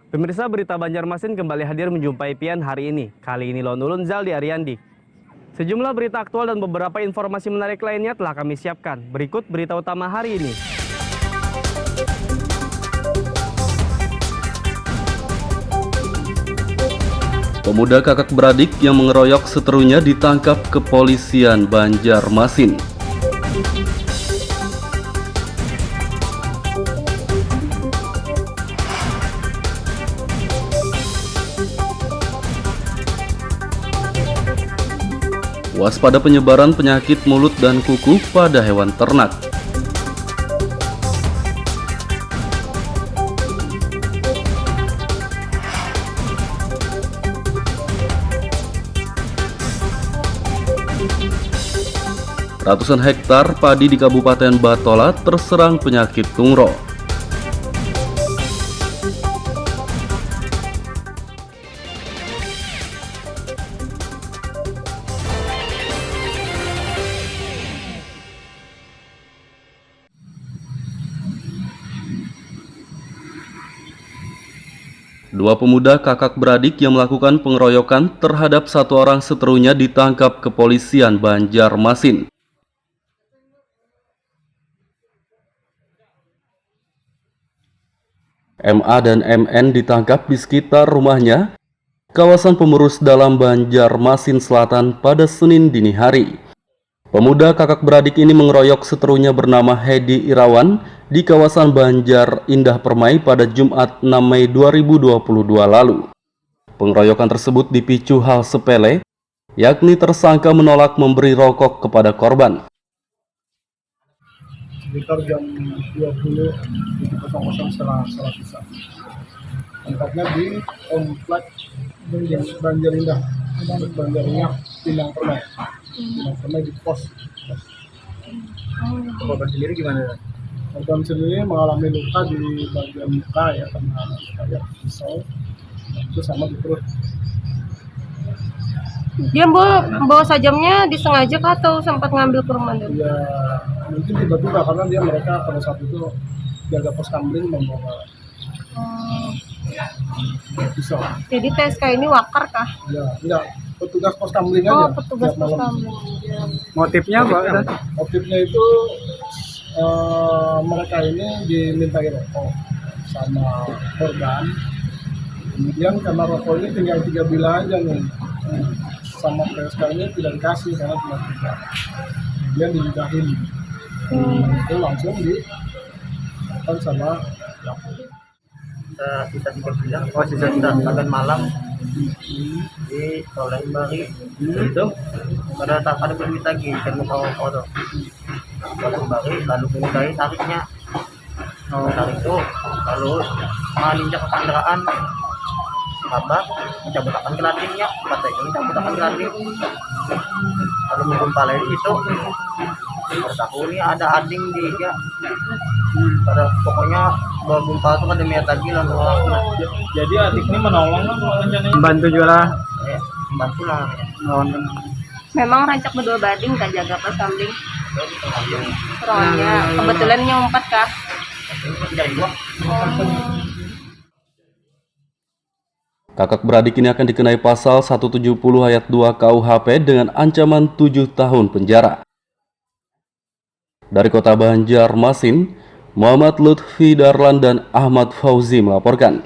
Pemirsa, berita Banjarmasin kembali hadir menjumpai Pian hari ini. Kali ini Lone Ulun Zaldi Ariandi. Sejumlah berita aktual dan beberapa informasi menarik lainnya telah kami siapkan. Berikut berita utama hari ini. Pemuda kakak beradik yang mengeroyok seterunya ditangkap kepolisian Banjarmasin. Waspada penyebaran penyakit mulut dan kuku pada hewan ternak. Ratusan hektar padi di Kabupaten Batola terserang penyakit tungro. Dua pemuda kakak beradik yang melakukan pengeroyokan terhadap satu orang seterunya ditangkap kepolisian Banjarmasin. MA dan MN ditangkap di sekitar rumahnya, kawasan Pemerus Dalam Banjarmasin Selatan pada Senin dini hari. Pemuda kakak beradik ini mengeroyok seterunya bernama Hedi Irawan di kawasan Banjar Indah Permai pada Jumat 6 Mei 2022 lalu. Pengeroyokan tersebut dipicu hal sepele, yakni tersangka menolak memberi rokok kepada korban. Sekitar jam 20.00 setelah sisa. Tempatnya di komplek Banjar Indah, Banjar Indah, Pinang Permai. Pinang Permai di pos. Korban sendiri gimana? Korban sendiri mengalami luka di bagian muka ya, karena kayak pisau, itu sama di perut. Dia bawa sajamnya disengaja kah atau sempat ngambil ke rumah dulu? Ya mungkin tiba-tiba karena mereka pada saat itu jaga pos kamling membawa pisau. Jadi TSK ini wakar kah? Ya, enggak. Petugas pos kamling aja. Oh, petugas tiap pos malam. kamling. Motifnya apa? Motifnya itu mereka ini dimintai rokok sama korban. Kemudian karena rokok ini tinggal 3 bilah aja nih. Sama PSK ini tidak dikasih karena cuma 3. Kemudian diludahin. Itu langsung sama Sisa 3 bilang, sisa makan malam di Toleng Bari itu ada permit lagi kan mau foto Toleng Bari lalu menyudahi tariknya tarik itu lalu menginjak ke kendaraan apa mencabutakan gelandingnya katanya mencabutakan gelanding lalu menggumpal itu baru tahu ini ada ading di dia pada pokoknya bergumpal itu kan demi lagi lalu Jadi adik ini menolong lah rencananya. membantu jualan membantu lah Memang rancak berdua bading kah jaga pos kamling? Soalnya kebetulan nyompat kah? dari gua Kakak beradik ini akan dikenai pasal 170 ayat 2 KUHP dengan ancaman 7 tahun penjara. Dari kota Banjarmasin, Muhammad Lutfi Darlan dan Ahmad Fauzi melaporkan.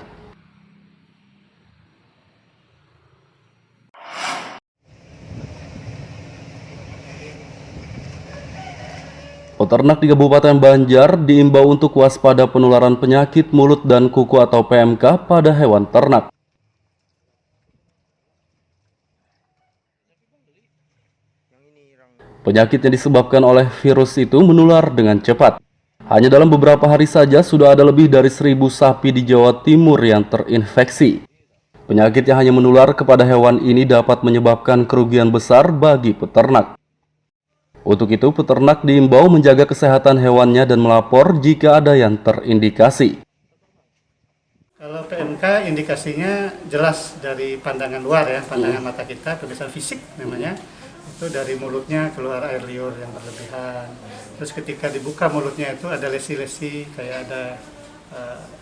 Peternak di Kabupaten Banjar diimbau untuk waspada penularan penyakit mulut dan kuku atau PMK pada hewan ternak. Penyakit yang disebabkan oleh virus itu menular dengan cepat. Hanya dalam beberapa hari saja sudah ada lebih dari 1.000 sapi di Jawa Timur yang terinfeksi. Penyakit yang hanya menular kepada hewan ini dapat menyebabkan kerugian besar bagi peternak. Untuk itu, peternak diimbau menjaga kesehatan hewannya dan melapor jika ada yang terindikasi. Kalau PMK indikasinya jelas dari pandangan luar ya, pandangan mata kita, pemeriksaan fisik namanya. Itu dari mulutnya keluar air liur yang berlebihan. Terus ketika dibuka mulutnya itu ada lesi-lesi, kayak ada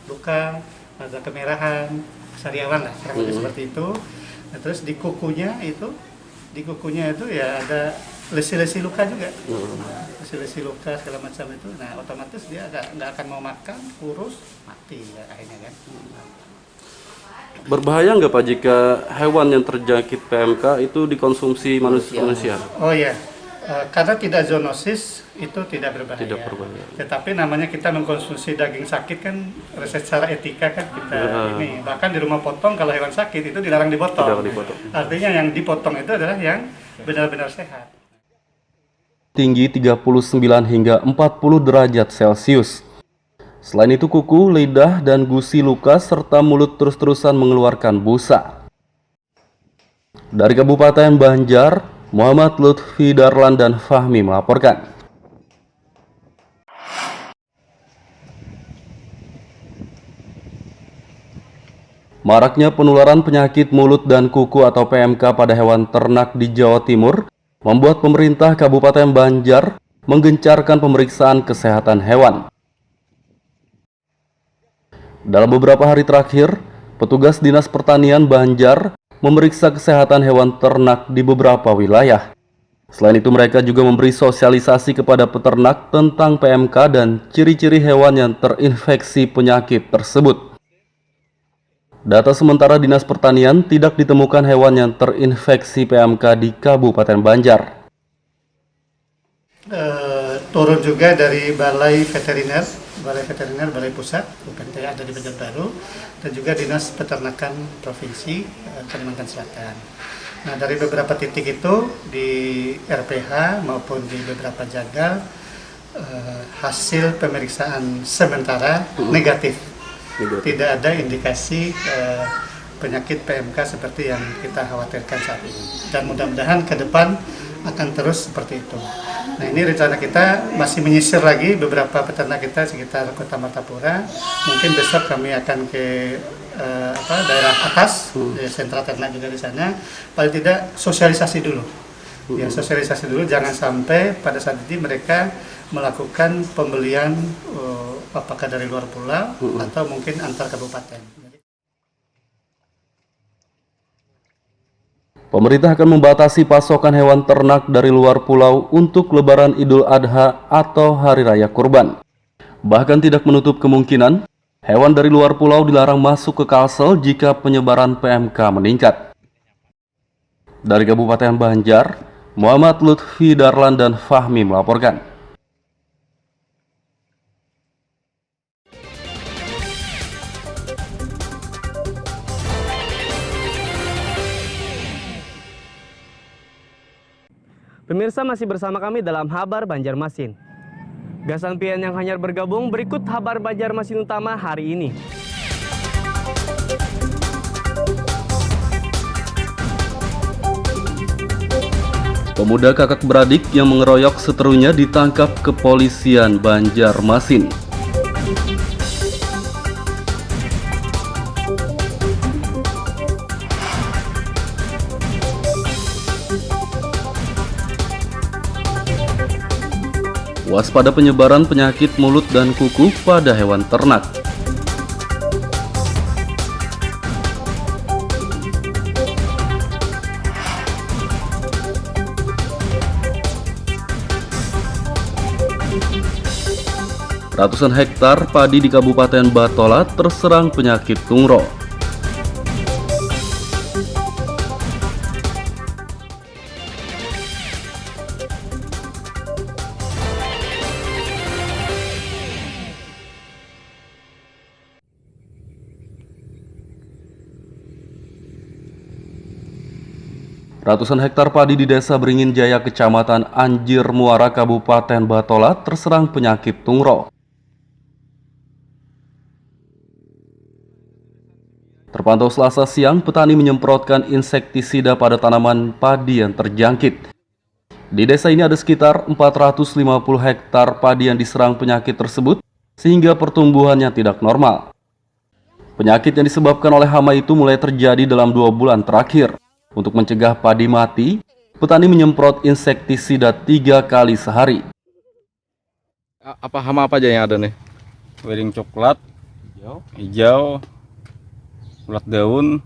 luka. ada kemerahan, sariawan lah, kurang lebih seperti itu. Nah, terus di kukunya itu ya ada lesi-lesi luka juga, lesi-lesi luka segala macam itu. Nah, otomatis dia nggak akan mau makan, kurus, mati ya, akhirnya kan. Berbahaya nggak Pak jika hewan yang terjangkit PMK itu dikonsumsi manusia? Oh ya, karena tidak zoonosis itu tidak berbahaya. Tidak berbahaya. Tetapi namanya kita mengkonsumsi daging sakit kan secara etika kan kita ini. Bahkan di rumah potong kalau hewan sakit itu dilarang dipotong. Dilarang dipotong. Artinya yang dipotong itu adalah yang benar-benar sehat. Tinggi 39 hingga 40 derajat Celcius. Selain itu kuku, lidah, dan gusi luka serta mulut terus-terusan mengeluarkan busa. Dari Kabupaten Banjar, Muhammad Lutfi Darlan dan Fahmi melaporkan. Maraknya penularan penyakit mulut dan kuku atau PMK pada hewan ternak di Jawa Timur membuat pemerintah Kabupaten Banjar menggencarkan pemeriksaan kesehatan hewan. Dalam beberapa hari terakhir, petugas Dinas Pertanian Banjar memeriksa kesehatan hewan ternak di beberapa wilayah. Selain itu, mereka juga memberi sosialisasi kepada peternak tentang PMK dan ciri-ciri hewan yang terinfeksi penyakit tersebut. Data sementara Dinas Pertanian tidak ditemukan hewan yang terinfeksi PMK di Kabupaten Banjar. Turun juga dari Balai Veteriner, Balai Pusat, UPT ada di Banjarbaru, dan juga Dinas Peternakan Provinsi Kalimantan Selatan. Nah, dari beberapa titik itu di RPH maupun di beberapa jagal hasil pemeriksaan sementara negatif. Tidak ada indikasi penyakit PMK seperti yang kita khawatirkan saat ini. Dan mudah-mudahan ke depan akan terus seperti itu. Nah, ini rencana kita masih menyisir lagi beberapa peternak kita sekitar Kota Martapura. Mungkin besok kami akan ke daerah atas, sentra ternak juga di sana. Paling tidak sosialisasi dulu. Ya, sosialisasi dulu, jangan sampai pada saat ini mereka melakukan pembelian apakah dari luar pulau atau mungkin antar kabupaten. Pemerintah akan membatasi pasokan hewan ternak dari luar pulau untuk Lebaran Idul Adha atau Hari Raya Kurban. Bahkan tidak menutup kemungkinan hewan dari luar pulau dilarang masuk ke Kalsel jika penyebaran PMK meningkat. Dari Kabupaten Banjar, Muhammad Lutfi Darlan dan Fahmi melaporkan. Pemirsa masih bersama kami dalam Habar Banjarmasin. Gasan pian yang hanyar bergabung, berikut Habar Banjarmasin utama hari ini. Pemuda kakak beradik yang mengeroyok seterunya ditangkap kepolisian Banjarmasin. Waspada penyebaran penyakit mulut dan kuku pada hewan ternak. Ratusan hektar padi di Kabupaten Batola terserang penyakit tungro. Ratusan hektar padi di Desa Beringin Jaya, Kecamatan Anjir Muara, Kabupaten Batola terserang penyakit tungro. Terpantau Selasa siang, petani menyemprotkan insektisida pada tanaman padi yang terjangkit. Di desa ini ada sekitar 450 hektar padi yang diserang penyakit tersebut, sehingga pertumbuhannya tidak normal. Penyakit yang disebabkan oleh hama itu mulai terjadi dalam 2 bulan terakhir. Untuk mencegah padi mati, petani menyemprot insektisida 3 kali sehari. Apa hama apa aja yang ada nih? Piring coklat, hijau, ulat daun,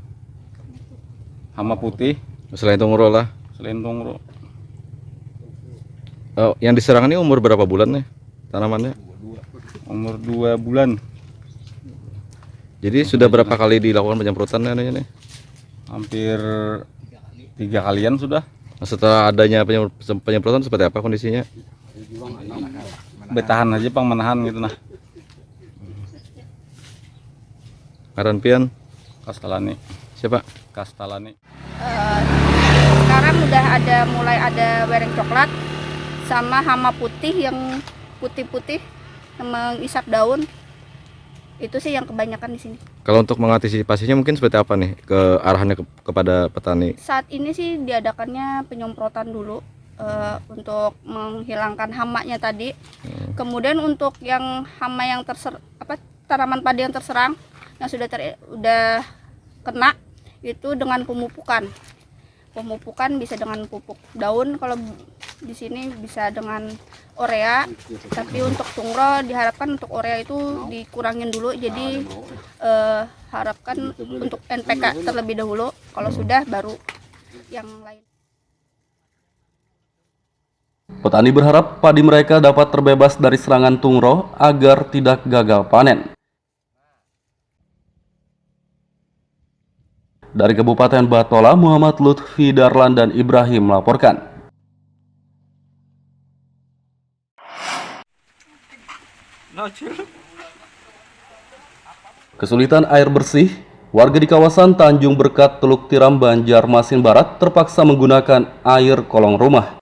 hama putih, Selain tungro lah. selain tungro. Oh, yang diserang ini umur berapa bulan nih tanamannya? Umur 2 bulan. Jadi sudah berapa kali dilakukan penyemprotan nih? Hampir 3 kalian sudah. Setelah adanya penyemprotan seperti apa kondisinya? Bertahan aja pang menahan gitu nah. Ngaran pian? Kastalani. Siapa? Kastalani. Sekarang udah mulai ada wereng coklat sama hama putih yang putih-putih yang mengisap daun. Itu sih yang kebanyakan di sini. Kalau untuk mengantisipasinya mungkin seperti apa nih arahannya kepada petani? Saat ini sih diadakannya penyemprotan dulu untuk menghilangkan hamanya tadi. Kemudian untuk yang hama yang tanaman padi yang terserang yang sudah kena itu dengan pemupukan. Pemupukan bisa dengan pupuk daun, kalau di sini bisa dengan urea, tapi untuk tungro diharapkan untuk urea itu dikurangin dulu, jadi harapkan untuk NPK terlebih dahulu, kalau sudah baru yang lain. Petani berharap padi mereka dapat terbebas dari serangan tungro agar tidak gagal panen. Dari Kabupaten Batola, Muhammad Lutfi Darlan dan Ibrahim melaporkan. Kesulitan air bersih, warga di kawasan Tanjung Berkat, Teluk Tiram, Banjarmasin Barat terpaksa menggunakan air kolong rumah.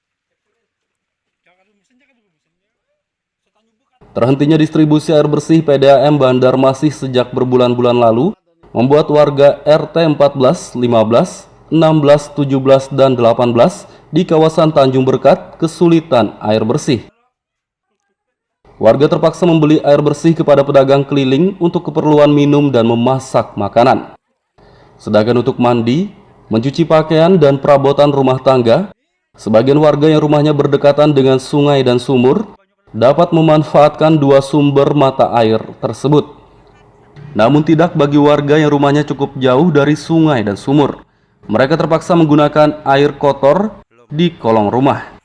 Terhentinya distribusi air bersih PDAM Banjarmasin sejak berbulan-bulan lalu membuat warga RT 14, 15, 16, 17, dan 18 di kawasan Tanjung Berkat kesulitan air bersih. Warga terpaksa membeli air bersih kepada pedagang keliling untuk keperluan minum dan memasak makanan. Sedangkan untuk mandi, mencuci pakaian, dan perabotan rumah tangga, sebagian warga yang rumahnya berdekatan dengan sungai dan sumur dapat memanfaatkan dua sumber mata air tersebut. Namun tidak bagi warga yang rumahnya cukup jauh dari sungai dan sumur. Mereka terpaksa menggunakan air kotor di kolong rumah.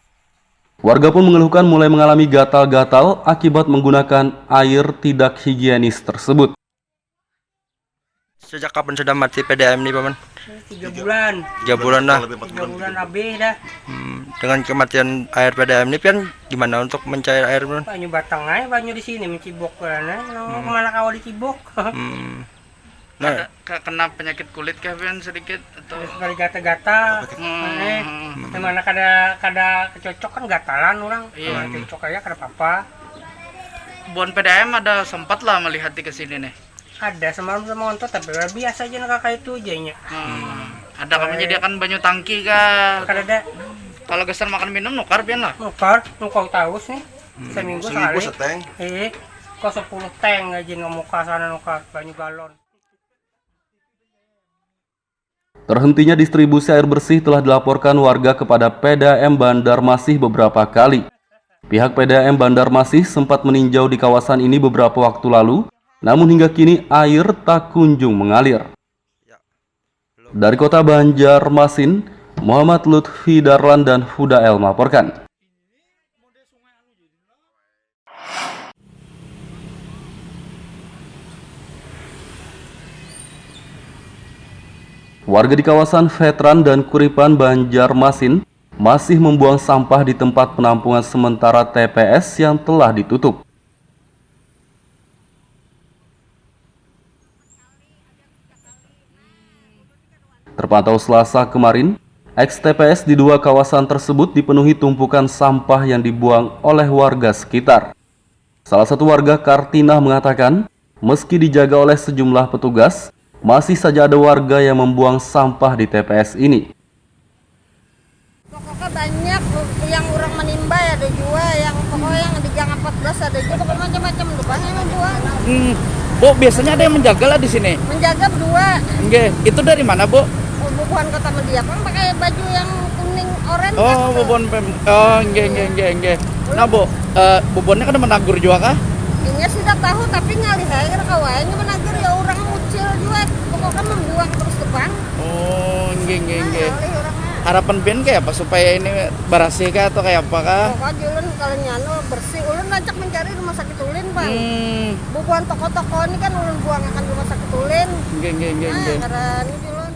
Warga pun mengeluhkan mulai mengalami gatal-gatal akibat menggunakan air tidak higienis tersebut. Sejak kapan sudah mati PDAM nih, Paman? 3 bulan. 3 bulan dah. 3 bulan lebih dah. Dengan kematian air PDAM ini, Pian, gimana untuk mencair air, Paman? Banyu batang aja, banyu di sini mencibok karena kemana kau dicibok. Nah, kena penyakit kulit kah Pian sedikit atau dari gata-gata. Mana kada kecocok kan gatalan orang. Iya. Cocok aja kada apa-apa. Bon PDAM ada sempat lah melihat di kesini nih. Ada semalam sama ontot tapi biasa aja kakak itu aja nya. Ada kami menyediakan banyu tangki kah? Kada. Kalau geser makan minum nukar Pian lah. Nukar taus nih. Seminggu sekali. Seteng. Kok 10 teng aja muka sana nukar banyu galon. Terhentinya distribusi air bersih telah dilaporkan warga kepada PDAM Banjarmasin beberapa kali. Pihak PDAM Banjarmasin sempat meninjau di kawasan ini beberapa waktu lalu, namun hingga kini air tak kunjung mengalir. Dari kota Banjarmasin, Muhammad Lutfi Darlan dan Hudael melaporkan. Warga di kawasan Veteran dan Kuripan Banjarmasin masih membuang sampah di tempat penampungan sementara TPS yang telah ditutup. Terpantau Selasa kemarin, ex-TPS di dua kawasan tersebut dipenuhi tumpukan sampah yang dibuang oleh warga sekitar. Salah satu warga, Kartina, mengatakan, meski dijaga oleh sejumlah petugas, masih saja ada warga yang membuang sampah di TPS ini. Pokoknya banyak yang orang menimba, ada juga yang pokoknya yang di Gang 14 ada juga macam-macam lupanya membuang. Bu, biasanya ada yang menjaga lah di sini. Menjaga berdua. Nggih, itu dari mana, Bu? Bubuhan Kota Media kan pakai baju yang kuning oranye. Oh, bubuhan nggih. Nah, Bu, bubuhannya kan menagur juga kah? Ini sudah tahu tapi ngalih air kawainya menagur ya orang ucil juga pokoknya membuang terus ke bank. Oh, nggih. Harapan pian kayak apa supaya ini bersih kah atau kayak apakah? Pokoknya ulun kalau nyano bersih, ulun rancak mencari rumah sakit ulin, Bang. Bukan toko-toko ini kan ulun buang akan rumah sakit ulin. Nggih. Karena ini ulun.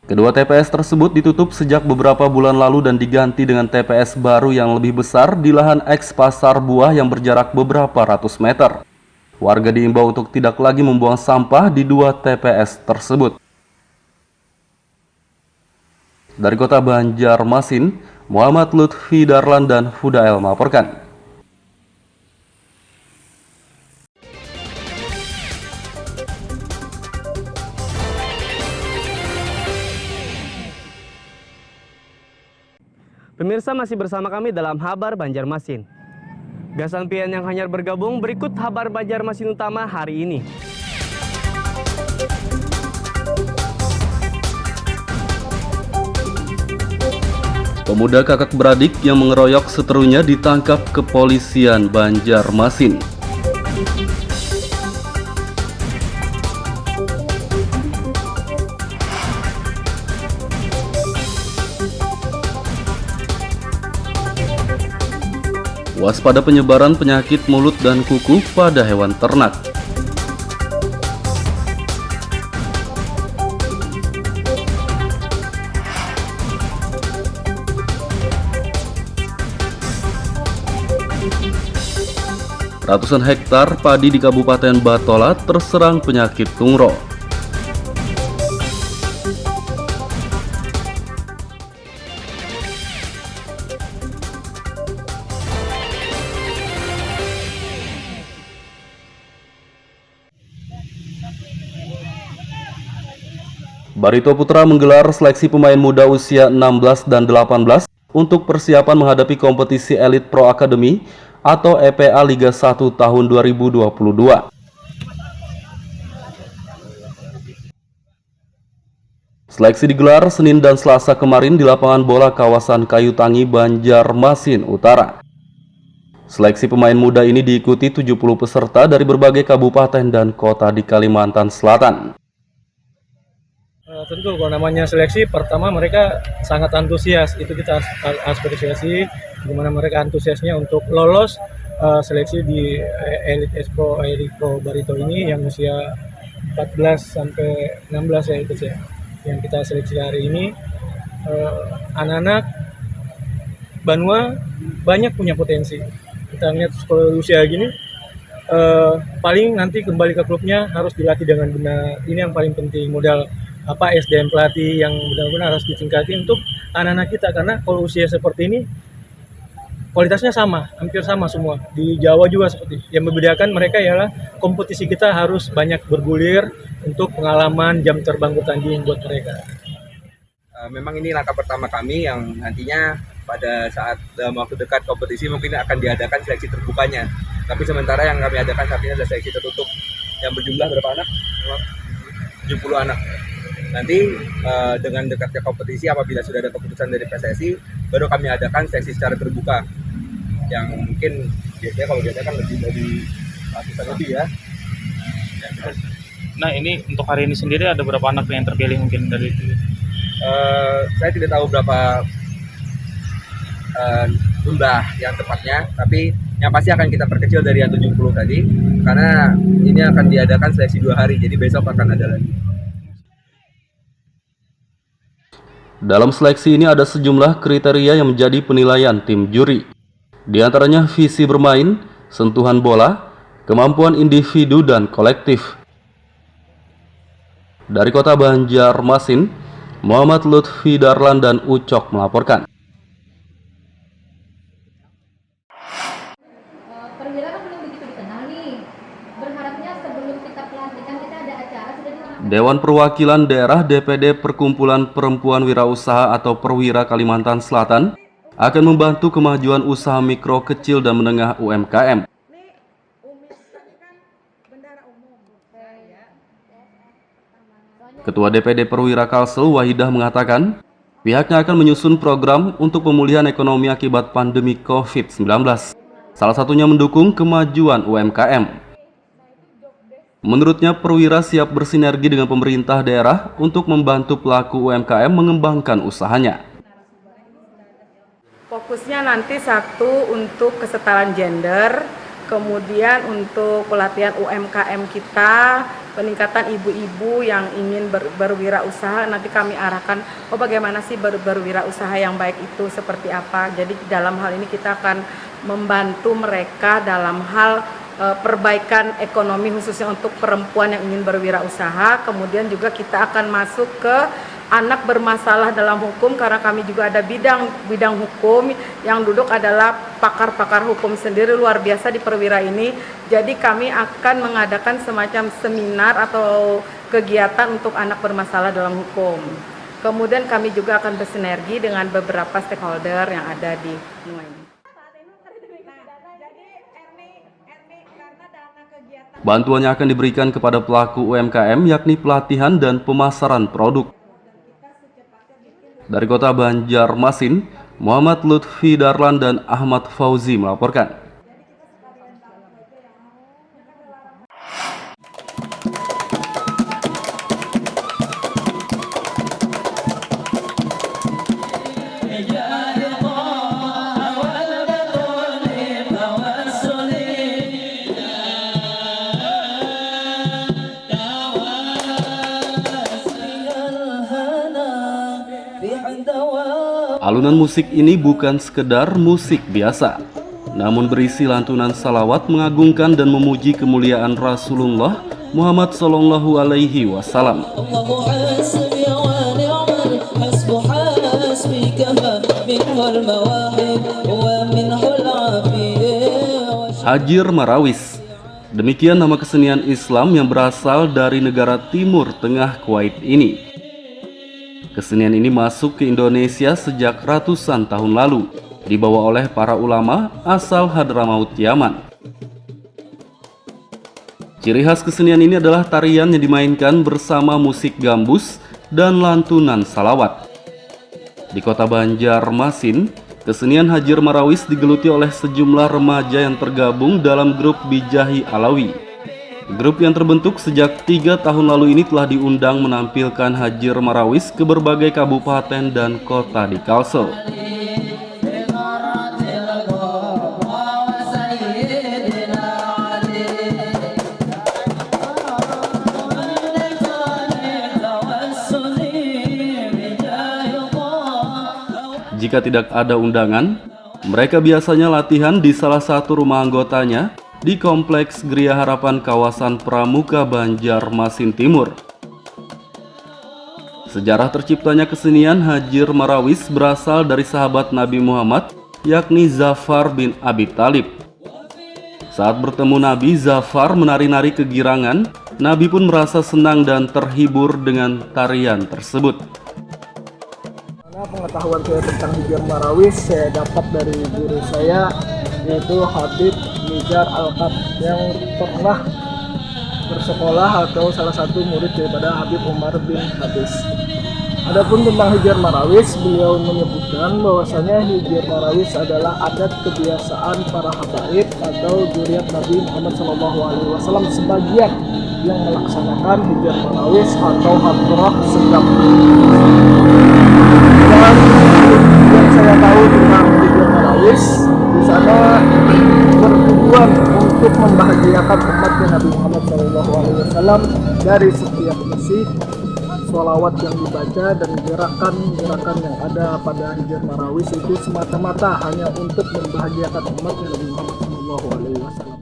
Kedua TPS tersebut ditutup sejak beberapa bulan lalu dan diganti dengan TPS baru yang lebih besar di lahan eks pasar buah yang berjarak beberapa ratus meter. Warga diimbau untuk tidak lagi membuang sampah di dua TPS tersebut. Dari kota Banjarmasin, Muhammad Lutfi Darlan dan Hudael melaporkan. Pemirsa masih bersama kami dalam Habar Banjarmasin. Gasan pian yang hanyar bergabung, berikut Habar Banjarmasin utama hari ini. Pemuda kakak beradik yang mengeroyok seterunya ditangkap kepolisian Banjarmasin. Waspada penyebaran penyakit mulut dan kuku pada hewan ternak. Ratusan hektar padi di Kabupaten Batola terserang penyakit tungro. Barito Putra menggelar seleksi pemain muda usia 16 dan 18 untuk persiapan menghadapi kompetisi Elite Pro Academy atau EPA Liga 1 tahun 2022. Seleksi digelar Senin dan Selasa kemarin di lapangan bola kawasan Kayu Tangi, Banjarmasin Utara. Seleksi pemain muda ini diikuti 70 peserta dari berbagai kabupaten dan kota di Kalimantan Selatan. Tentu kalau namanya seleksi, pertama mereka sangat antusias, itu kita harus apresiasi gimana mereka antusiasnya untuk lolos seleksi di Elite Pro Barito ini yang usia 14 sampai 16 ya itu ya. Yang kita seleksi hari ini anak-anak Banua banyak punya potensi. Kita lihat kalau usia gini paling nanti kembali ke klubnya harus dilatih dengan benar. Ini yang paling penting, modal SDM pelatih yang benar-benar harus ditingkatkan untuk anak-anak kita, karena kalau usia seperti ini kualitasnya sama, hampir sama semua. Di Jawa juga seperti. Yang membedakan mereka ialah kompetisi kita harus banyak bergulir untuk pengalaman jam terbang bertanding buat mereka. Memang ini langkah pertama kami yang nantinya pada saat dalam waktu dekat kompetisi mungkin akan diadakan seleksi terbukanya. Tapi sementara yang kami adakan saat ini adalah seleksi tertutup yang berjumlah berapa anak? 70 anak. Nanti dengan dekatnya kompetisi, apabila sudah ada keputusan dari PSSI, baru kami adakan seleksi secara terbuka. Yang mungkin biasanya kalau biasanya kan lebih dari ratusan lebih ya. Nah ini untuk hari ini sendiri ada berapa anak yang terpilih mungkin dari itu? Saya tidak tahu berapa jumlah yang tepatnya, tapi yang pasti akan kita perkecil dari yang 70 tadi, karena ini akan diadakan seleksi 2 hari, jadi besok akan ada lagi. Dalam seleksi ini ada sejumlah kriteria yang menjadi penilaian tim juri. Di antaranya visi bermain, sentuhan bola, kemampuan individu dan kolektif. Dari kota Banjarmasin, Muhammad Lutfi Darlan dan Ucok melaporkan. Dewan Perwakilan Daerah DPD Perkumpulan Perempuan Wirausaha atau Perwira Kalimantan Selatan akan membantu kemajuan usaha mikro, kecil, dan menengah UMKM. Ketua DPD Perwira Kalsel Wahidah mengatakan, pihaknya akan menyusun program untuk pemulihan ekonomi akibat pandemi COVID-19. Salah satunya mendukung kemajuan UMKM. Menurutnya, perwira siap bersinergi dengan pemerintah daerah untuk membantu pelaku UMKM mengembangkan usahanya. Fokusnya nanti satu untuk kesetaraan gender, kemudian untuk pelatihan UMKM kita, peningkatan ibu-ibu yang ingin berwirausaha, nanti kami arahkan bagaimana sih berwirausaha yang baik itu seperti apa. Jadi dalam hal ini kita akan membantu mereka dalam hal perbaikan ekonomi khususnya untuk perempuan yang ingin berwirausaha. Kemudian juga kita akan masuk ke anak bermasalah dalam hukum, karena kami juga ada bidang hukum yang duduk adalah pakar-pakar hukum sendiri luar biasa di perwira ini. Jadi kami akan mengadakan semacam seminar atau kegiatan untuk anak bermasalah dalam hukum. Kemudian kami juga akan bersinergi dengan beberapa stakeholder yang ada di Nusa ini. Bantuannya akan diberikan kepada pelaku UMKM, yakni pelatihan dan pemasaran produk. Dari kota Banjarmasin, Muhammad Lutfi Darlan dan Ahmad Fauzi melaporkan. Alunan musik ini bukan sekedar musik biasa, namun berisi lantunan salawat mengagungkan dan memuji kemuliaan Rasulullah Muhammad Sallallahu Alaihi Wasallam. Hajir Marawis, demikian nama kesenian Islam yang berasal dari negara Timur Tengah Kuwait ini. Kesenian ini masuk ke Indonesia sejak ratusan tahun lalu, dibawa oleh para ulama asal Hadramaut Yaman. Ciri khas kesenian ini adalah tarian yang dimainkan bersama musik gambus dan lantunan salawat. Di kota Banjarmasin, kesenian Hajir Marawis digeluti oleh sejumlah remaja yang tergabung dalam grup Bijahi Alawi. Grup yang terbentuk sejak 3 tahun lalu ini telah diundang menampilkan Hajir Marawis ke berbagai kabupaten dan kota di Kalsel. Jika tidak ada undangan, mereka biasanya latihan di salah satu rumah anggotanya di Kompleks Gria Harapan kawasan Pramuka Banjarmasin Timur. Sejarah terciptanya kesenian Hajir Marawis berasal dari sahabat Nabi Muhammad, yakni Zafar bin Abi Thalib. Saat bertemu Nabi, Zafar menari-nari kegirangan. Nabi pun merasa senang dan terhibur dengan tarian tersebut. Pengetahuan saya tentang Hajir Marawis saya dapat dari guru saya, yaitu Habib Nizar Alqab, yang pernah bersekolah atau salah satu murid daripada Habib Umar bin Habis. Adapun tentang Hajir Marawis, beliau menyebutkan bahwasanya Hajir Marawis adalah adat kebiasaan para habaib atau zuriat Nabi Muhammad SAW sebagian yang melaksanakan Hajir Marawis atau hadrah sedap. Dan yang saya tahu tentang Hajir Marawis, di sana bertujuan untuk membahagiakan umatnya Nabi Muhammad SAW dari setiap musik, sholawat yang dibaca, dan gerakan-gerakan yang ada pada Hajir Marawis itu semata-mata hanya untuk membahagiakan umatnya Nabi Muhammad SAW.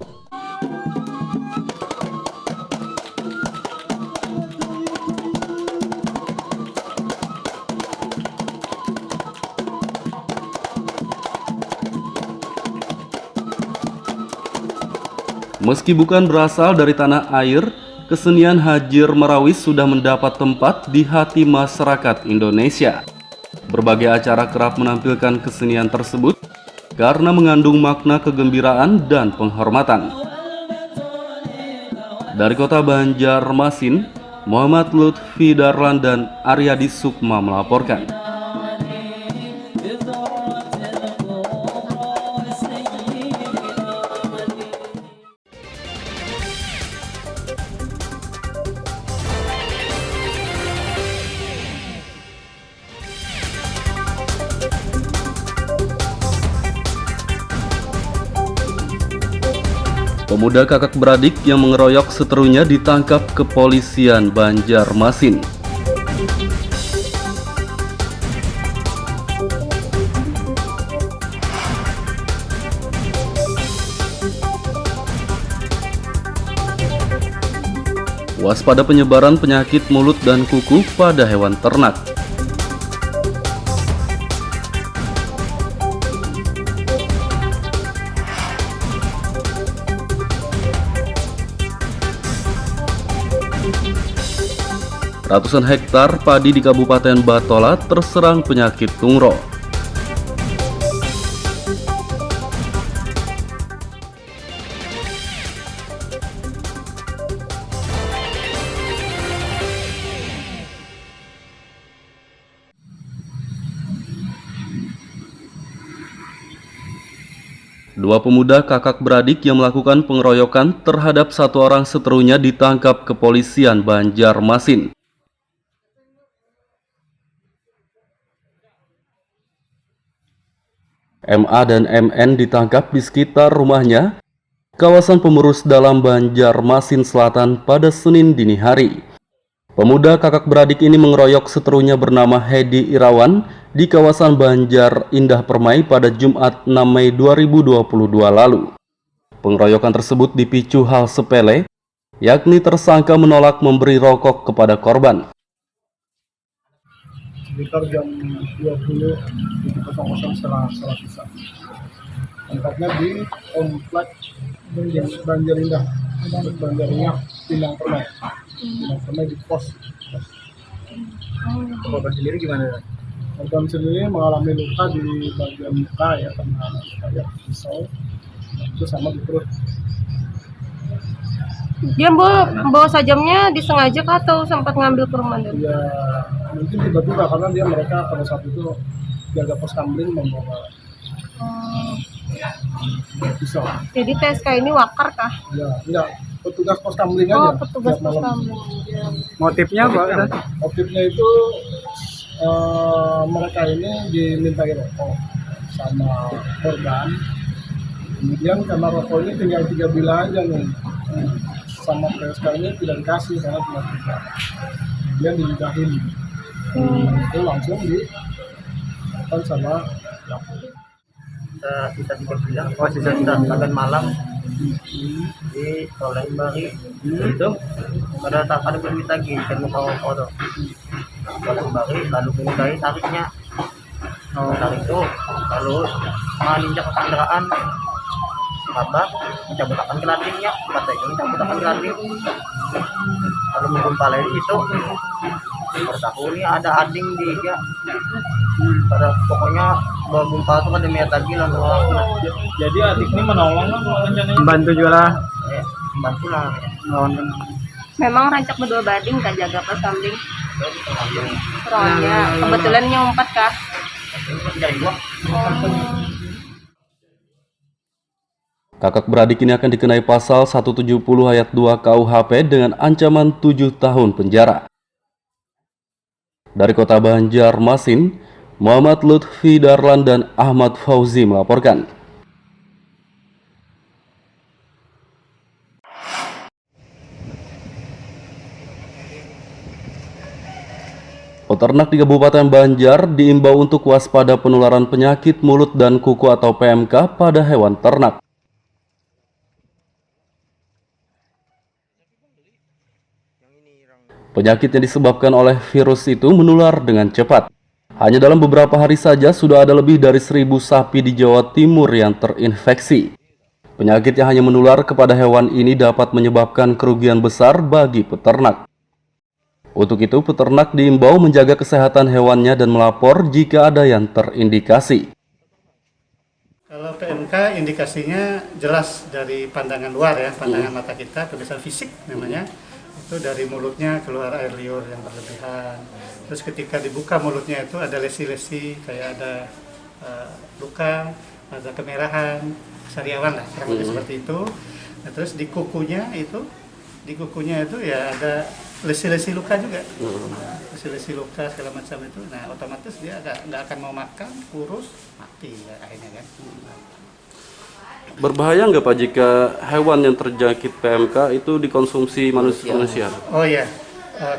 Meski bukan berasal dari tanah air, kesenian Hajir Marawis sudah mendapat tempat di hati masyarakat Indonesia. Berbagai acara kerap menampilkan kesenian tersebut karena mengandung makna kegembiraan dan penghormatan. Dari kota Banjarmasin, Muhammad Lutfi Darlan dan Aryadi Sukma melaporkan. Pemuda kakak beradik yang mengeroyok seterunya ditangkap kepolisian Banjarmasin. Waspada penyebaran penyakit mulut dan kuku pada hewan ternak. Ratusan hektar padi di Kabupaten Batola terserang penyakit tungro. Dua pemuda kakak beradik yang melakukan pengeroyokan terhadap satu orang seterunya ditangkap kepolisian Banjarmasin. MA dan MN ditangkap di sekitar rumahnya, kawasan Pemerus Dalam Banjarmasin Selatan pada Senin dini hari. Pemuda kakak beradik ini mengeroyok seterunya bernama Hedi Irawan di kawasan Banjar Indah Permai pada Jumat 6 Mei 2022 lalu. Pengeroyokan tersebut dipicu hal sepele, yakni tersangka menolak memberi rokok kepada korban. Sekitar jam 20.00 setelah bisa. Tempatnya di komplek Banjar Indah, Pinang Permai. Pinang Permai di pos. Korban sendiri gimana? Korban sendiri mengalami luka di bagian muka ya, karena kayak pisau, itu sama di perut. Dia bawa sajamnya disengaja kah atau sempat ngambil ke rumah dulu? Ya mungkin tiba-tiba karena mereka pada saat itu jaga pos kamling membawa pisau. Jadi TSK ini wakar kah? Ya enggak, petugas pos kamling aja. Oh, petugas pos kamling. Motifnya apa? Motifnya itu mereka ini dimintai rokok sama korban. Kemudian karena rokok ini tinggal 3 bilah aja nih. Sama PSK ini tidak dikasih karena cuma 3. Kemudian diludahin. Itu langsung di sama sisa 3 bilah. Oh, sisa tengah malam di Tolembari itu ada permit lagi kan mau foto Tolembari lalu menyudahi tariknya. Tarik itu lalu menginjak ke kendaraan kata mencabutakan keladingnya, kata itu mencabutakan kelading lalu menggumpalai itu ini ada ading dia pada pokoknya gumpal itu ada niat lagi lalu Jadi adik ini menolong lah rencananya. bantu juga lah bantu lah Memang rancak berdua bading kah jaga pas kambing? Soalnya kebetulan nyompat kah? Kakak beradik ini akan dikenai pasal 170 ayat 2 KUHP dengan ancaman 7 tahun penjara. Dari kota Banjarmasin, Muhammad Lutfi Darlan dan Ahmad Fauzi melaporkan. Peternak di Kabupaten Banjar diimbau untuk waspada penularan penyakit mulut dan kuku atau PMK pada hewan ternak. Penyakit yang disebabkan oleh virus itu menular dengan cepat. Hanya dalam beberapa hari saja sudah ada lebih dari 1.000 sapi di Jawa Timur yang terinfeksi. Penyakit yang hanya menular kepada hewan ini dapat menyebabkan kerugian besar bagi peternak. Untuk itu, peternak diimbau menjaga kesehatan hewannya dan melapor jika ada yang terindikasi. Kalau PMK indikasinya jelas dari pandangan luar ya, pandangan mata kita, pemeriksaan fisik namanya. Itu dari mulutnya keluar air liur yang berlebihan. Terus ketika dibuka mulutnya itu ada lesi-lesi, kayak ada luka, ada kemerahan, sariawan lah, kurang lebih seperti itu. Nah, terus di kukunya itu ya ada lesi-lesi luka juga, lesi-lesi luka segala macam itu. Nah otomatis dia nggak akan mau makan, kurus, mati ya, akhirnya kan. Berbahaya nggak Pak jika hewan yang terjangkit PMK itu dikonsumsi manusia? Oh iya,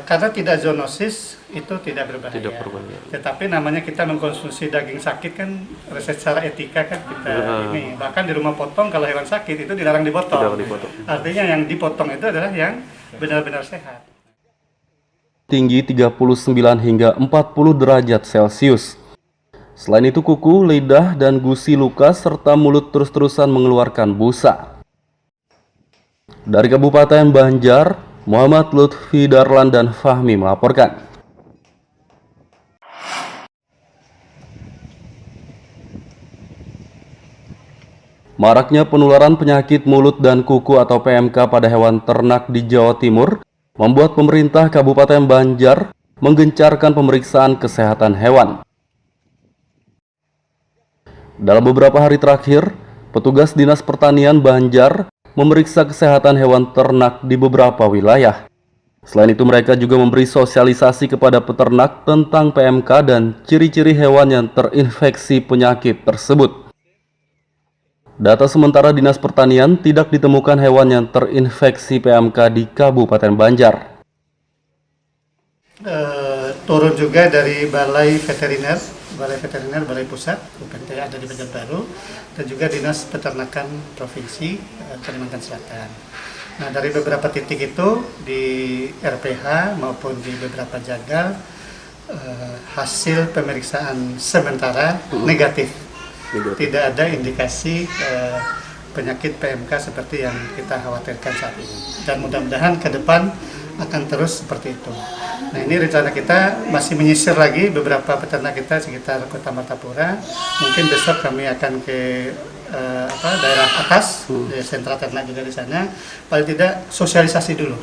karena tidak zoonosis itu tidak berbahaya. Tidak berbahaya. Tetapi namanya kita mengkonsumsi daging sakit kan secara etika kan kita ini. Bahkan di rumah potong kalau hewan sakit itu dilarang dipotong. Tidak dipotong. Artinya yang dipotong itu adalah yang benar-benar sehat. Tinggi 39 hingga 40 derajat Celcius. Selain itu kuku, lidah, dan gusi luka serta mulut terus-terusan mengeluarkan busa. Dari Kabupaten Banjar, Muhammad Lutfi Darlan dan Fahmi melaporkan. Maraknya penularan penyakit mulut dan kuku atau PMK pada hewan ternak di Jawa Timur membuat pemerintah Kabupaten Banjar menggencarkan pemeriksaan kesehatan hewan. Dalam beberapa hari terakhir, petugas Dinas Pertanian Banjar memeriksa kesehatan hewan ternak di beberapa wilayah. Selain itu, mereka juga memberi sosialisasi kepada peternak tentang PMK dan ciri-ciri hewan yang terinfeksi penyakit tersebut. Data sementara Dinas Pertanian tidak ditemukan hewan yang terinfeksi PMK di Kabupaten Banjar. Turun juga dari Balai Veteriner, Balai Pusat, UPT ada di Banjarbaru, dan juga Dinas Peternakan Provinsi Kalimantan Selatan. Nah, dari beberapa titik itu di RPH maupun di beberapa jagal hasil pemeriksaan sementara negatif. Tidak ada indikasi penyakit PMK seperti yang kita khawatirkan saat ini. Dan mudah-mudahan ke depan akan terus seperti itu. Nah, ini rencana kita masih menyisir lagi beberapa peternak kita sekitar Kota Martapura. Mungkin besok kami akan ke daerah atas, sentra ternak juga di sana. Paling tidak sosialisasi dulu.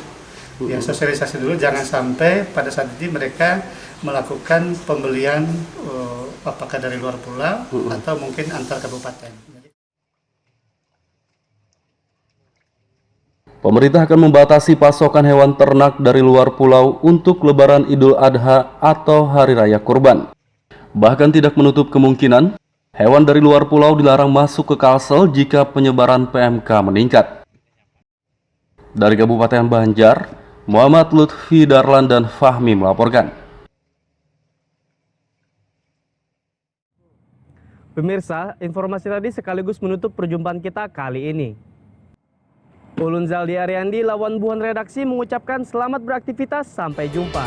Ya, sosialisasi dulu, jangan sampai pada saat ini mereka melakukan pembelian apakah dari luar pulau atau mungkin antar kabupaten. Pemerintah akan membatasi pasokan hewan ternak dari luar pulau untuk Lebaran Idul Adha atau Hari Raya Kurban. Bahkan tidak menutup kemungkinan hewan dari luar pulau dilarang masuk ke Kalsel jika penyebaran PMK meningkat. Dari Kabupaten Banjar, Muhammad Lutfi Darlan dan Fahmi melaporkan. Pemirsa, informasi tadi sekaligus menutup perjumpaan kita kali ini. Ulun Zaldi Ariandi, lawan buhan redaksi mengucapkan selamat beraktivitas, sampai jumpa.